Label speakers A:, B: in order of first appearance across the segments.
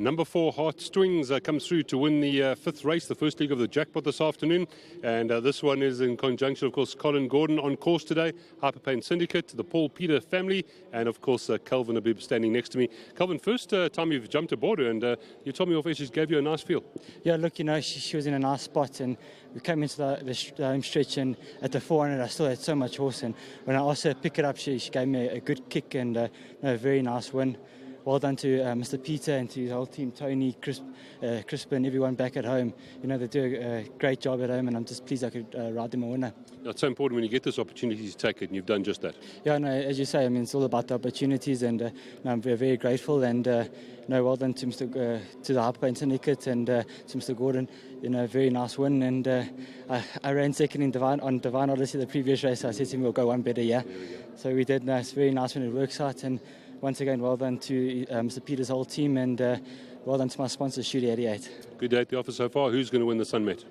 A: Number 4, Heartstrings, comes through to win the fifth race, the first leg of the jackpot this afternoon. And this one is in conjunction, of course, Colin Gordon on course today, Hyperpain Syndicate, the Paul Peter family, and, of course, Calvin Abib standing next to me. Calvin, first time you've jumped aboard her, and you told me off air she gave you a nice feel.
B: Yeah, look, she was in a nice spot, and we came into the home stretch, and at the 400 I still had so much horse, and when I asked her to pick it up, she gave me a good kick and a very nice win. Well done to Mr. Peter and to his whole team, Tony, Crispin, everyone back at home. They do a great job at home, and I'm just pleased I could ride them a winner.
A: It's so important when you get this opportunity to take it, and you've done just that.
B: Yeah, no, as you say, it's all about the opportunities, and I'm very grateful. And well done to to the Hyperpain Syndicate and to Mr. Gordon. Very nice win. And I ran second in Divine Odyssey the previous race. So I said to him, we'll go one better, yeah. So we did. It's very nice when it works out. And once again, well done to Mr. Peter's whole team, and well done to my sponsor, Shooty 88.
A: Good day at the office so far. Who's going to win the Sunmet?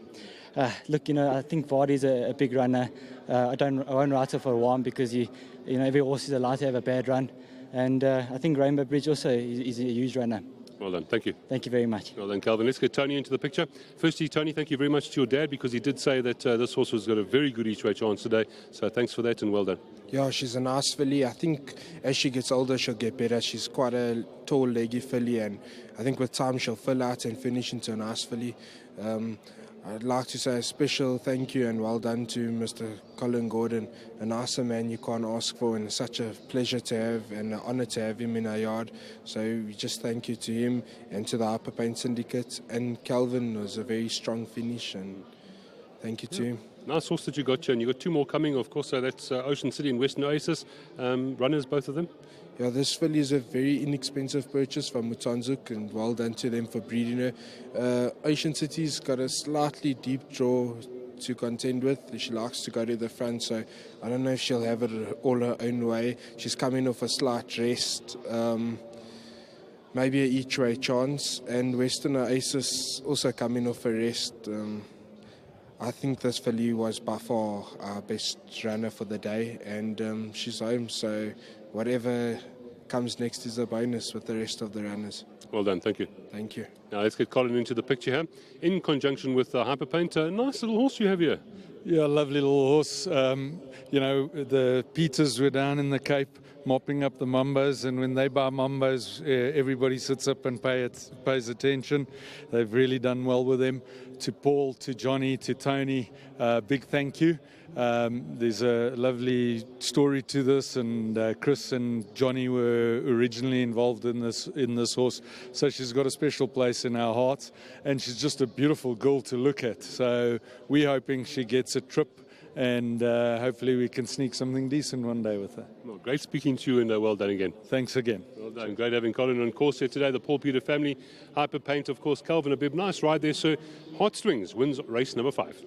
B: Look, I think Vardy's a big runner. I won't write her for a while because every horse is allowed to have a bad run, and I think Rainbow Bridge also is a huge runner.
A: Well done, thank you.
B: Thank you very much.
A: Well done, Calvin. Let's get Tony into the picture. Firstly, Tony, thank you very much to your dad, because he did say that this horse has got a very good each way chance today. So thanks for that, and well done.
C: Yeah, she's a nice filly. I think as she gets older, she'll get better. She's quite a tall, leggy filly, and I think with time she'll fill out and finish into a nice filly. I'd like to say a special thank you and well done to Mr. Colin Gordon, a nicer man you can't ask for, and such a pleasure to have and an honour to have him in our yard. So we just thank you to him and to the Hyperpain Syndicate. And Calvin was a very strong finish, and thank you to him.
A: Nice horse that you got here, and you got two more coming, of course. So that's Ocean City and Western Oasis. Runners, both of them?
C: Yeah, this filly is a very inexpensive purchase from Mutanzuk, and well done to them for breeding her. Ocean City's got a slightly deep draw to contend with. She likes to go to the front, so I don't know if she'll have it all her own way. She's coming off a slight rest, maybe a each way chance, and Western Oasis also coming off a rest. I think this filly was by far our best runner for the day, and she's home, so whatever comes next is a bonus with the rest of the runners.
A: Well done, thank you.
C: Thank you.
A: Now let's get Colin into the picture here, in conjunction with Hyperpaint. A nice little horse you have here.
D: Yeah, lovely little horse. The Peters were down in the Cape mopping up the Mambos, and when they buy Mambos, everybody sits up and pays attention. They've really done well with them. To Paul, to Johnny, to Tony, big thank you. There's a lovely story to this, and Chris and Johnny were originally involved in this horse, so she's got a special place in our hearts, and she's just a beautiful girl to look at. So we're hoping she gets a trip, and hopefully we can sneak something decent one day with her.
A: Well, great speaking to you, and well done again.
D: Thanks again.
A: Well done. Great having Colin on course here today. The Paul Peter family, Hyperpaint, of course, Calvin Abib. Nice ride there, sir. Heartstrings wins race number 5.